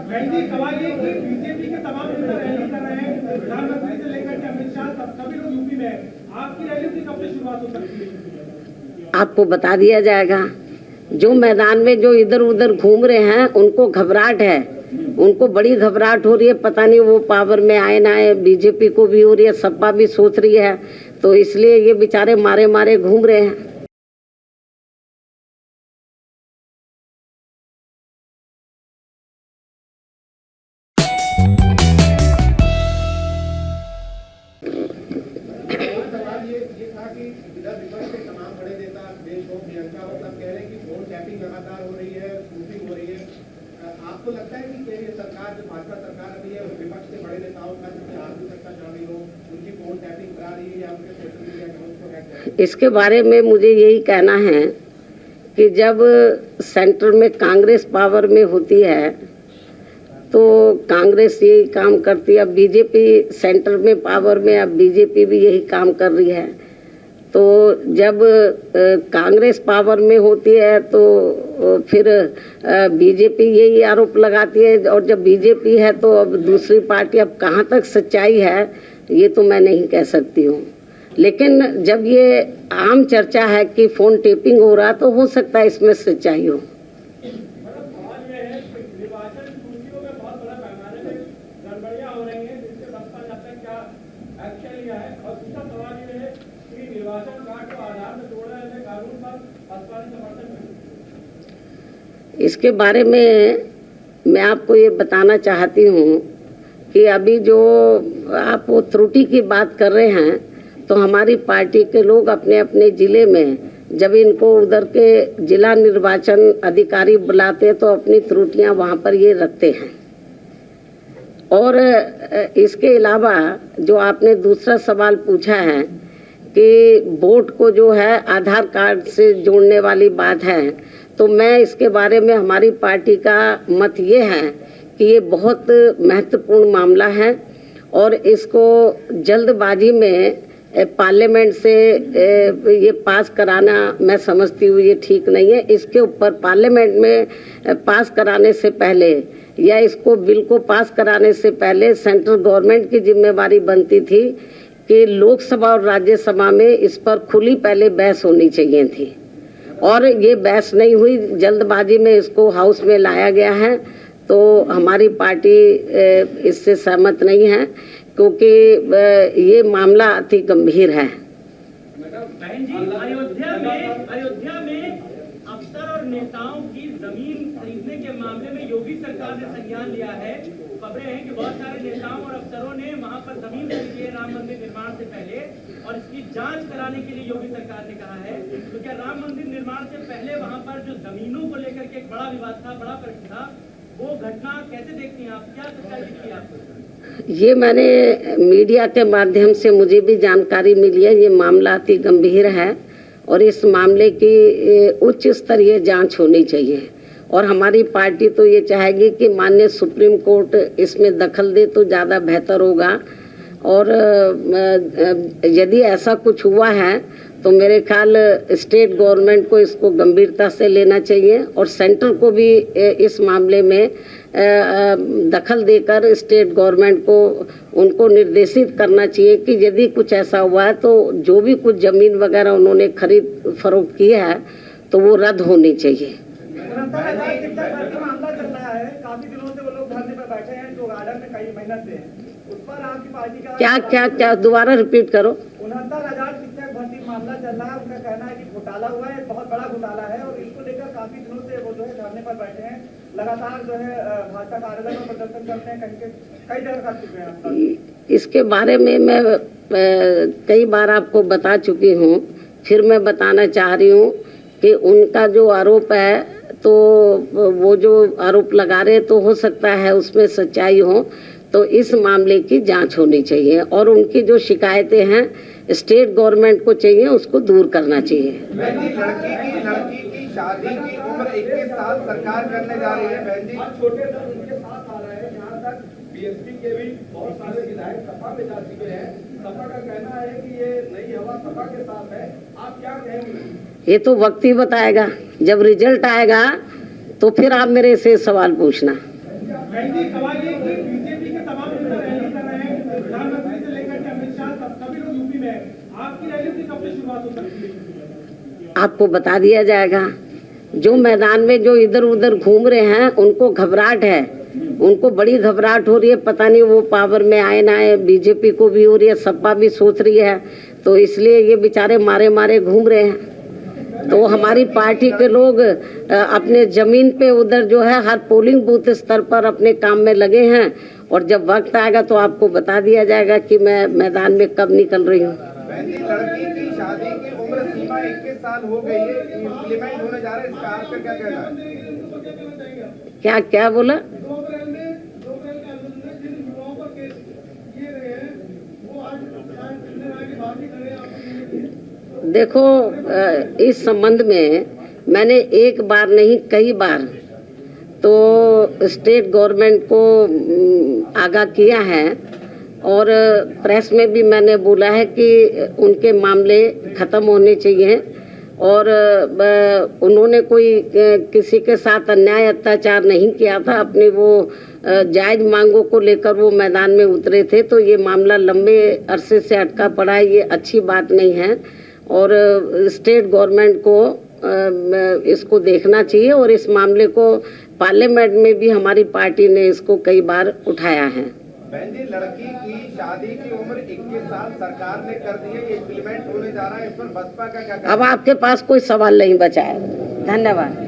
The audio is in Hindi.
सवाल ये कि बीजेपी के तमाम नेता रैली कर रहे हैं, प्रधानमंत्री से लेकर के अमित शाह सभी लोग यूपी में हैं। आपकी रैली की कब से शुरुआत हो सकती है? आपको बता दिया जाएगा। जो मैदान में जो इधर उधर घूम रहे हैं उनको घबराहट है, उनको बड़ी घबराहट हो रही है। पता नहीं वो पावर में आए ना आए, बीजेपी को भी हो रही है, सपा भी सोच रही है, तो इसलिए ये बेचारे मारे मारे घूम रहे हैं। आपको लगता है कि ये सरकार जो भाजपा सरकार अभी है विपक्ष के बड़े नेताओं का जिससे आर्थिक सत्ता चल रही हो, उनकी फोन टैपिंग करा रही है या उनके सोशल मीडिया अकाउंट को हैक कर रही है? इसके बारे में मुझे यही कहना है कि जब सेंटर में कांग्रेस पावर में होती है तो कांग्रेस यही काम करती है। अब बीजेपी सेंटर में पावर में, अब बीजेपी भी यही काम कर रही है। तो जब कांग्रेस पावर में होती है तो फिर बीजेपी यही आरोप लगाती है, और जब बीजेपी है तो अब दूसरी पार्टी, अब कहाँ तक सच्चाई है ये तो मैं नहीं कह सकती हूँ। लेकिन जब ये आम चर्चा है कि फोन टेपिंग हो रहा तो हो सकता है इसमें सच्चाई हो। इसके बारे में मैं आपको ये बताना चाहती हूँ कि अभी जो आप वो त्रुटि की बात कर रहे हैं, तो हमारी पार्टी के लोग अपने अपने जिले में जब इनको उधर के जिला निर्वाचन अधिकारी बुलाते हैं तो अपनी त्रुटियां वहाँ पर ये रखते हैं। और इसके अलावा जो आपने दूसरा सवाल पूछा है कि वोट को जो है आधार कार्ड से जोड़ने वाली बात है, तो मैं इसके बारे में हमारी पार्टी का मत ये है कि ये बहुत महत्वपूर्ण मामला है और इसको जल्दबाजी में पार्लियामेंट से ये पास कराना मैं समझती हूँ ये ठीक नहीं है। इसके ऊपर पार्लियामेंट में पास कराने से पहले या इसको बिल को पास कराने से पहले सेंट्रल गवर्नमेंट की जिम्मेवारी बनती थी कि लोकसभा और राज्यसभा में इस पर खुली पहले बहस होनी चाहिए थी, और ये बहस नहीं हुई, जल्दबाजी में इसको हाउस में लाया गया है। तो हमारी पार्टी इससे सहमत नहीं है क्योंकि ये मामला अति गंभीर है। बहन जी, अयोध्या में अफसर और नेताओं की जमीन खरीदने के मामले में योगी सरकार ने संज्ञान लिया है। खबरें हैं कि बहुत सारे नेताओं और अफसरों ने वहां पर जमीन खरीदी है राम मंदिर निर्माण से पहले, और इसकी जांच कराने के लिए योगी सरकार ने कहा है। तो क्या राम मंदिर निर्माण से पहले वहां पर जो जमीनों को लेकर के एक बड़ा विवाद था, बड़ा प्रश्न था, वो घटना कैसे देखती हैं आप? क्या सच्चाई दिखती है आपको? ये मैंने मीडिया के माध्यम से मुझे भी जानकारी मिली है। ये मामला अति गंभीर है और इस मामले की उच्च स्तरीय जांच होनी चाहिए, और हमारी पार्टी तो ये चाहेगी कि माननीय सुप्रीम कोर्ट इसमें दखल दे तो ज़्यादा बेहतर होगा। और यदि ऐसा कुछ हुआ है तो मेरे ख्याल स्टेट गवर्नमेंट को इसको गंभीरता से लेना चाहिए और सेंटर को भी इस मामले में दखल देकर स्टेट गवर्नमेंट को उनको निर्देशित करना चाहिए कि यदि कुछ ऐसा हुआ है तो जो भी कुछ जमीन वगैरह उन्होंने खरीद फरोख्त की है तो वो रद्द होनी चाहिए। मामला चल रहा है, काफी दिनों से वो लोग धरने पर बैठे हैं जो गार्डन में कई मेहनत से, उस पर आपकी पार्टी का क्या दोबारा रिपीट करो। 69,000 शिक्षक भर्ती मामला चल रहा है, उनका कहना है कि घोटाला हुआ है, बहुत बड़ा घोटाला है, और इसको लेकर काफी दिनों से वो जो है धरने पर बैठे हैं, लगातार जो है भाजपा कार्यालय में प्रदर्शन करते हैं, कई जगह कर चुके हैं। इसके बारे में मैं कई बार आपको बता चुकी हूँ, फिर मैं बताना चाह रही हूँ कि उनका जो आरोप है तो वो जो आरोप लगा रहे तो हो सकता है उसमें सच्चाई हो, तो इस मामले की जांच होनी चाहिए और उनकी जो शिकायतें हैं स्टेट गवर्नमेंट को चाहिए उसको दूर करना चाहिए। लड़की की शादी की उम्र 21 साल सरकार करने जा रही है। बहन जी, छोटे दल उनके साथ आ रहे हैं, यहाँ तक बीएसपी के भी बहुत सारे विधायक सपा में जा चुके हैं। सपा का कहना है कि ये नई हवा सपा के साथ है, आप क्या कहेंगे? ये तो वक्त ही बताएगा, जब रिजल्ट आएगा तो फिर आप मेरे से सवाल पूछना। बहन जी, सवाल ये कि बीजेपी के तमाम नेता रैली कर रहे हैं, प्रधानमंत्री से लेकर के अमित शाह सभी लोग यूपी में हैं। आपकी रैली की कब से शुरुआत हो सकती है? आपको बता दिया जाएगा। जो मैदान में जो इधर उधर घूम रहे हैं उनको घबराहट है, उनको बड़ी घबराहट हो रही है। पता नहीं वो पावर में आए ना आए, बीजेपी को भी हो रही है, सपा भी सोच रही है, तो इसलिए ये बेचारे मारे मारे घूम रहे हैं। तो हमारी पार्टी के लोग अपने जमीन पे उधर जो है हर पोलिंग बूथ स्तर पर अपने काम में लगे हैं, और जब वक्त आएगा तो आपको बता दिया जाएगा कि मैं मैदान में कब निकल रही हूँ। लड़की की शादी की उम्र सीमा 21 साल हो गई है, इम्प्लीमेंट होने जा रहा है, इसका आपका क्या कहना है? क्या क्या बोला? देखो, इस संबंध में मैंने एक बार नहीं कई बार तो स्टेट गवर्नमेंट को आगाह किया है, और प्रेस में भी मैंने बोला है कि उनके मामले ख़त्म होने चाहिए, और उन्होंने कोई किसी के साथ अन्याय अत्याचार नहीं किया था। अपनी वो जायज़ मांगों को लेकर वो मैदान में उतरे थे, तो ये मामला लंबे अरसे से अटका पड़ा है, ये अच्छी बात नहीं है। और स्टेट गवर्नमेंट को इसको देखना चाहिए, और इस मामले को पार्लियामेंट में भी हमारी पार्टी ने इसको कई बार उठाया है। बहन जी, लड़की की शादी की उम्र 21 साल सरकार ने कर दी है, इम्प्लीमेंट होने जा रहा है, इस पर बसपा का क्या? अब आपके पास कोई सवाल नहीं बचा है। धन्यवाद।